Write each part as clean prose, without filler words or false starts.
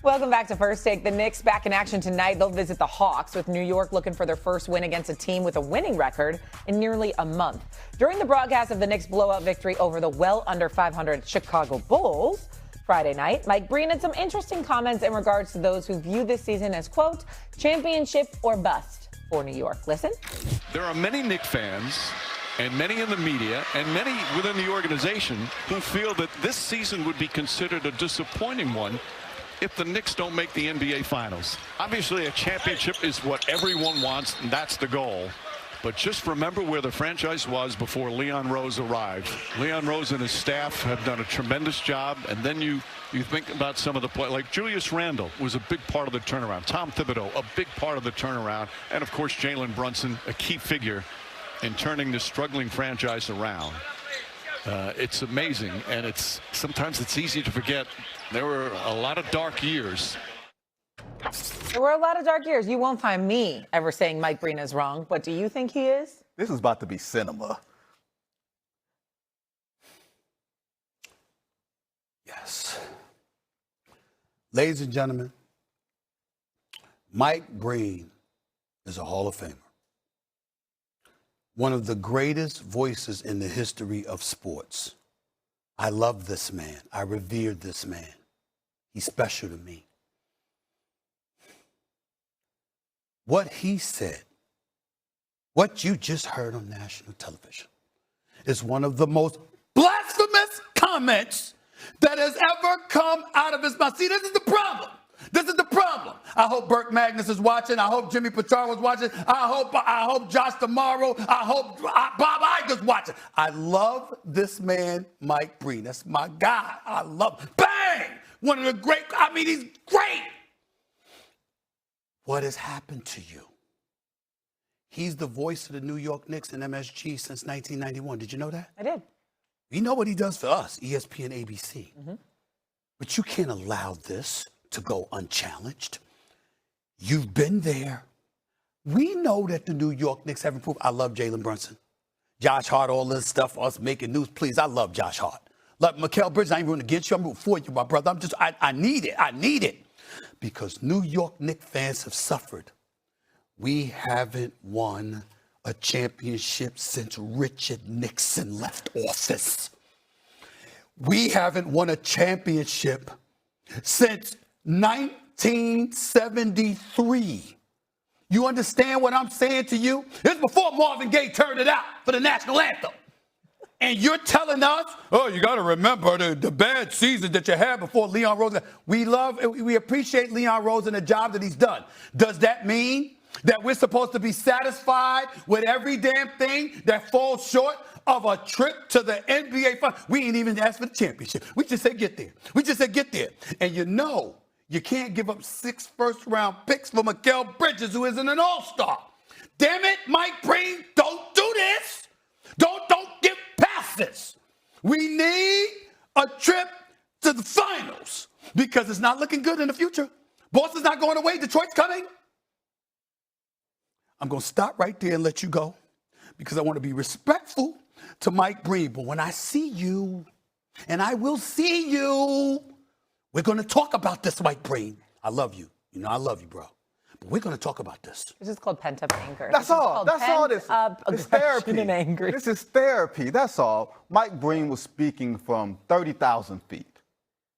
Welcome back to First Take. The Knicks back in action tonight. They'll visit the Hawks, with New York looking for their first win against a team with a winning record in nearly a month. During the broadcast of the Knicks' blowout victory over the well under 500 Chicago Bulls Friday night, Mike Breen had some interesting comments in regards to those who view this season as, quote, championship or bust for New York. Listen. There are many Knicks fans and many in the media and many within the organization who feel that this season would be considered a disappointing one if the Knicks don't make the NBA Finals. Obviously, a championship is what everyone wants, and that's the goal. But just remember where the franchise was before Leon Rose arrived. Leon Rose and his staff have done a tremendous job. And then you think about some of the play, like Julius Randle was a big part of the turnaround. Tom Thibodeau, a big part of the turnaround. And, of course, Jalen Brunson, a key figure in turning this struggling franchise around. It's amazing, and sometimes it's easy to forget there were a lot of dark years. There were a lot of dark years. You won't find me ever saying Mike Breen is wrong, but do you think he is? This is about to be cinema. Yes. Ladies and gentlemen, Mike Breen is a Hall of Famer. One of the greatest voices in the history of sports. I love this man. I revere this man. He's special to me. What he said, what you just heard on national television, is one of the most blasphemous comments that has ever come out of his mouth. See, this is the problem. This is the problem. I hope Burke Magnus is watching. I hope Jimmy Pitaro is watching. I hope Josh Tomorrow. I hope Bob Iger's watching. I love this man, Mike Breen. That's my guy. I love him. Bang! One of the great. I mean, he's great. What has happened to you? He's the voice of the New York Knicks and MSG since 1991. Did you know that? I did. You know what he does for us, ESPN, ABC. Mm-hmm. But you can't allow this to go unchallenged. You've been there. We know that the New York Knicks have improved. I love Jalen Brunson. Josh Hart, all this stuff, us making news. Please, I love Josh Hart. Like Mikal Bridges, I ain't rooting against you. I'm rooting for you, my brother. I need it. I need it. Because New York Knicks fans have suffered. We haven't won a championship since Richard Nixon left office. We haven't won a championship since 1973. You understand what I'm saying to you? This is before Marvin Gaye turned it out for the national anthem. And you're telling us, oh, you got to remember the bad season that you had before Leon Rose. We appreciate Leon Rose and the job that he's done. Does that mean that we're supposed to be satisfied with every damn thing that falls short of a trip to the NBA Finals? We ain't even asked for the championship. We just said get there. We just said get there. And you know, you can't give up 6 first-round picks for Mikal Bridges, who isn't an all-star. Damn it, Mike Breen, don't do this. Don't give passes. We need a trip to the finals because it's not looking good in the future. Boston's not going away. Detroit's coming. I'm going to stop right there and let you go because I want to be respectful to Mike Breen. But when I see you, and I will see you, we're going to talk about this, Mike Breen. I love you. You know I love you, bro. But we're going to talk about this. This is called pent-up anger. That's all. That's all this. It's therapy. And angry. This is therapy. That's all. Mike Breen was speaking from 30,000 feet.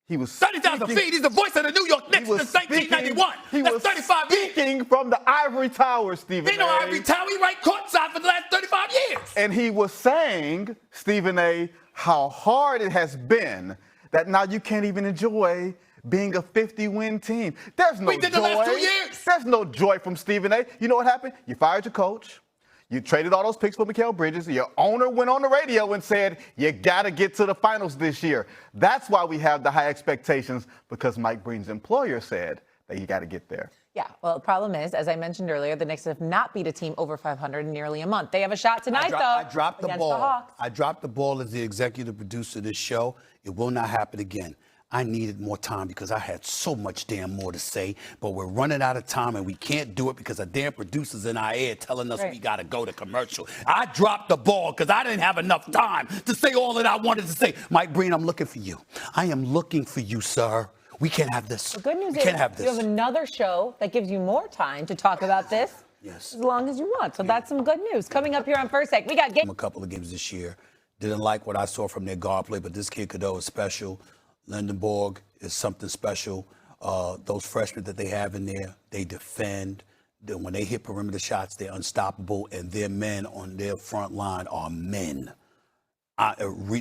He was 30,000 feet. He's the voice of the New York Knicks since 1991. That's 35 years. Speaking from the ivory tower, Stephen A. Ain't no ivory tower. He right courtside for the last 35 years. And he was saying, Stephen A., how hard it has been that now you can't even enjoy being a 50-win team. There's no joy. We did the last 2 years. There's no joy from Stephen A. You know what happened? You fired your coach. You traded all those picks for Mikal Bridges. Your owner went on the radio and said, you got to get to the finals this year. That's why we have the high expectations, because Mike Breen's employer said that you got to get there. Yeah, well, the problem is, as I mentioned earlier, the Knicks have not beat a team over 500 in nearly a month. They have a shot tonight, though. I dropped the ball. The Hawks. I dropped the ball as the executive producer of this show. It will not happen again. I needed more time because I had so much damn more to say, but we're running out of time and we can't do it because the damn producers in our ear telling us we got to go to commercial. I dropped the ball because I didn't have enough time to say all that I wanted to say. Mike Breen, I'm looking for you. I am looking for you, sir. We can't have this. The good news we is can't have this. you have another show that gives you more time to talk about this Yes. as long as you want. So that's some good news. Coming up here on First Take, we got A couple of games this year. Didn't like what I saw from their guard play, but this kid Cadeau is special. Lindenborg is something special. Those freshmen that they have in there, they defend. When they hit perimeter shots, they're unstoppable, and their men on their front line are men.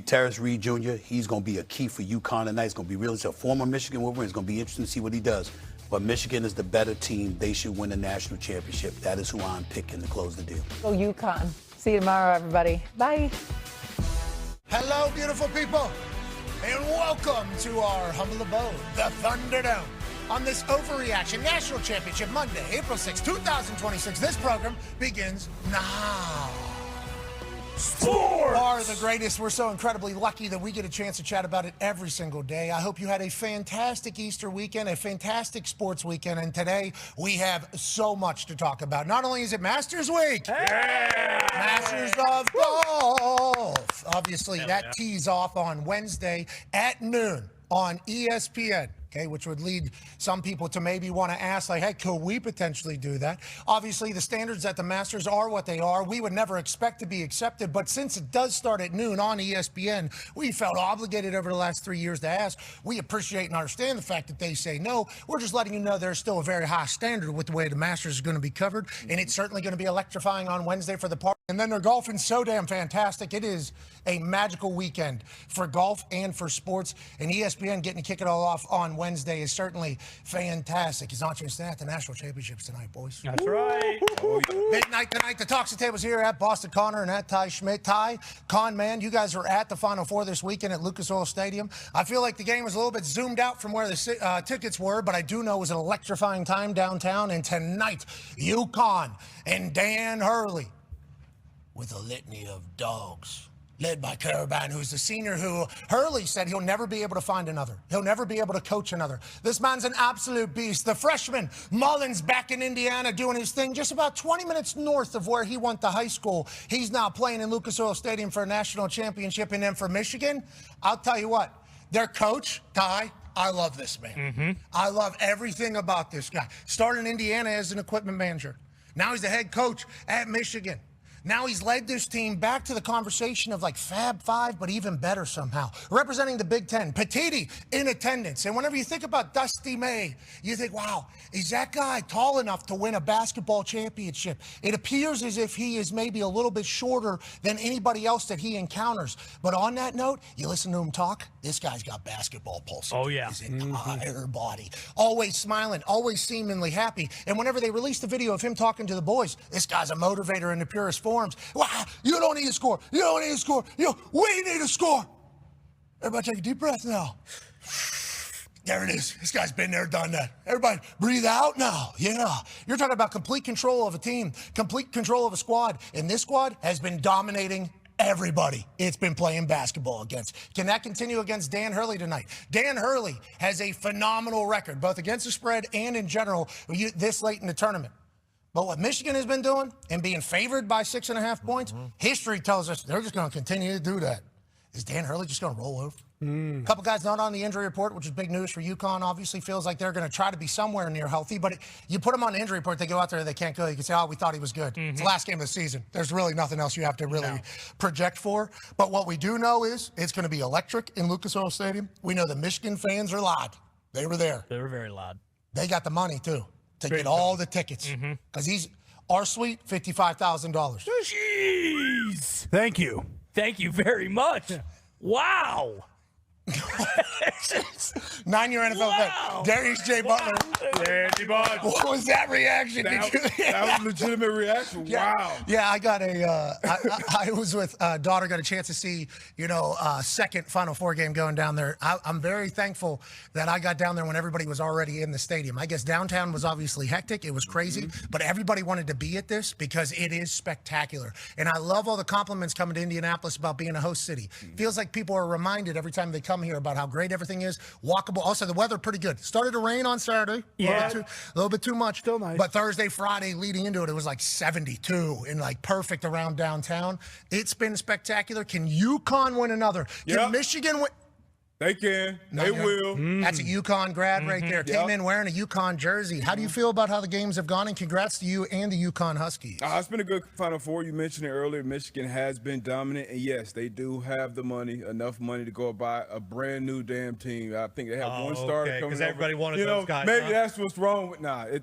Terrence Reed Jr., he's going to be a key for UConn tonight. It's going to be really, a former Michigan Wolverine. It's going to be interesting to see what he does. But Michigan is the better team. They should win a national championship. That is who I'm picking to close the deal. Go UConn. See you tomorrow, everybody. Bye. Hello, beautiful people, and welcome to our humble abode, the Thunderdome. On this Overreaction National Championship Monday, April 6, 2026, this program begins now. Sports are the greatest. We're so incredibly lucky that we get a chance to chat about it every single day. I hope you had a fantastic Easter weekend, a fantastic sports weekend, and today we have so much to talk about. Not only is it Masters Week, Masters of Golf. Obviously, that tees off on Wednesday at noon on ESPN. Okay, which would lead some people to maybe want to ask, like, hey, could we potentially do that? Obviously, the standards at the Masters are what they are. We would never expect to be accepted, but since it does start at noon on ESPN, we felt obligated over the last 3 years to ask. We appreciate and understand the fact that they say no. We're just letting you know there's still a very high standard with the way the Masters is going to be covered, and it's certainly going to be electrifying on Wednesday for the party. And then they're golfing so damn fantastic. It is a magical weekend for golf and for sports, and ESPN getting to kick it all off on Wednesday is certainly fantastic. It's not just that, the national championships tonight, boys. That's right. Oh, yeah. Big night tonight. The Talks and Tables here at Boston Connor and at Ty Schmidt. Ty, Con Man, you guys are at the Final Four this weekend at Lucas Oil Stadium. I feel like the game was a little bit zoomed out from where the tickets were, but I do know it was an electrifying time downtown. And tonight, UConn and Dan Hurley with a litany of dogs, led by Caravan, who's the senior who Hurley said he'll never be able to find another. He'll never be able to coach another. This man's an absolute beast. The freshman, Mullins, back in Indiana doing his thing, just about 20 minutes north of where he went to high school. He's now playing in Lucas Oil Stadium for a national championship. And then for Michigan, I'll tell you what, their coach, Ty, I love this man. Mm-hmm. I love everything about this guy. Started in Indiana as an equipment manager. Now he's the head coach at Michigan. Now he's led this team back to the conversation of like Fab Five, but even better somehow. Representing the Big Ten, Petiti in attendance. And whenever you think about Dusty May, you think, wow, is that guy tall enough to win a basketball championship? It appears as if he is maybe a little bit shorter than anybody else that he encounters. But on that note, you listen to him talk, this guy's got basketball pulse. Oh, yeah. His entire body. Always smiling, always seemingly happy. And whenever they released the video of him talking to the boys, this guy's a motivator in the purest form. Wow, you don't need to score. You don't need to score. We need to score. Everybody take a deep breath now. There it is. This guy's been there, done that. Everybody breathe out now. Yeah. You're talking about complete control of a team, complete control of a squad. And this squad has been dominating everybody it's been playing basketball against. Can that continue against Dan Hurley tonight? Dan Hurley has a phenomenal record, both against the spread and in general, this late in the tournament. But what Michigan has been doing and being favored by 6.5 points, history tells us they're just going to continue to do that. Is Dan Hurley just going to roll over? A couple guys not on the injury report, which is big news for UConn. Obviously feels like they're going to try to be somewhere near healthy. But you put them on the injury report, they go out there, they can't go. You can say, oh, we thought he was good. It's the last game of the season. There's really nothing else you have to really project for. But what we do know is it's going to be electric in Lucas Oil Stadium. We know the Michigan fans are loud. They were there. They were very loud. They got the money, too, to get all the tickets. Because he's our suite, $55,000. Jeez. Thank you. Thank you very much. Wow. 9-year NFL vet, Darius J. Butler. Danny Bud. What was that reaction? That was a legitimate reaction. Wow. Yeah, I got I was with daughter, got a chance to see, second Final Four game going down there. I'm very thankful that I got down there when everybody was already in the stadium. I guess downtown was obviously hectic. It was crazy, but everybody wanted to be at this because it is spectacular. And I love all the compliments coming to Indianapolis about being a host city. Feels like people are reminded every time they come here about how great everything is. Walkable. Also, the weather pretty good. Started to rain on Saturday. Yeah. A little bit too much. Still nice. But Thursday, Friday, leading into it, it was like 72 and like perfect around downtown. It's been spectacular. Can UConn win another? Can Michigan win? They can. They No. will. That's a UConn grad right there. Came in wearing a UConn jersey. How do you feel about how the games have gone? And congrats to you and the UConn Huskies. It's been a good Final Four. You mentioned it earlier. Michigan has been dominant. And, yes, they do have the money, enough money to go buy a brand new damn team. I think they have one starter coming because over. everybody wanted those guys. Maybe huh? that's what's wrong with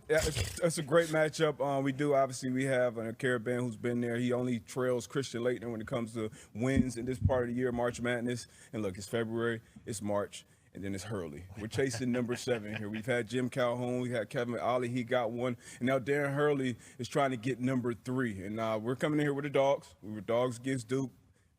it's a great matchup. We have a Carabin who's been there. He only trails Christian Laettner when it comes to wins in this part of the year, March Madness. And look, it's February, it's March, and then it's Hurley. We're chasing number 7 here. We've had Jim Calhoun, we had Kevin Ollie, he got one, and now Darren Hurley is trying to get number 3. And we're coming in here with the Dogs. We were Dogs against Duke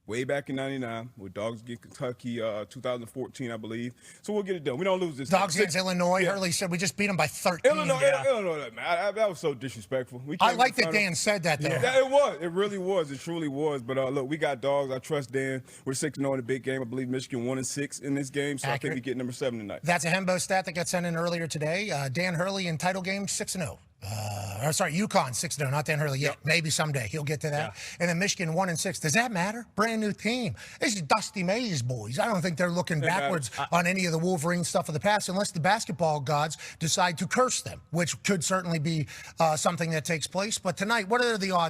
way back in '99. We're Dogs against Kentucky 2014, I believe. So we'll get it done. We don't lose this. Dogs against Illinois. Yeah. Hurley said we just beat them by 13. Illinois, man, that was so disrespectful. I like that Dan said that, though. Yeah, it was. It really was. It truly was. But look, we got Dogs. I trust Dan. We're 6-0 in the big game. I believe Michigan 1-6 in this game. So Accurate. I think we get number 7 tonight. That's a Hembo stat that got sent in earlier today. Dan Hurley in title game 6-0. UConn 6-0, not Dan Hurley yet. Maybe someday he'll get to that. And then Michigan 1-6. Does that matter? Brand new team. This is Dusty Mays boys. I don't think they're looking backwards on any of the Wolverine stuff of the past, unless the basketball gods decide to curse them, which could certainly be something that takes place. But tonight, what are the odds?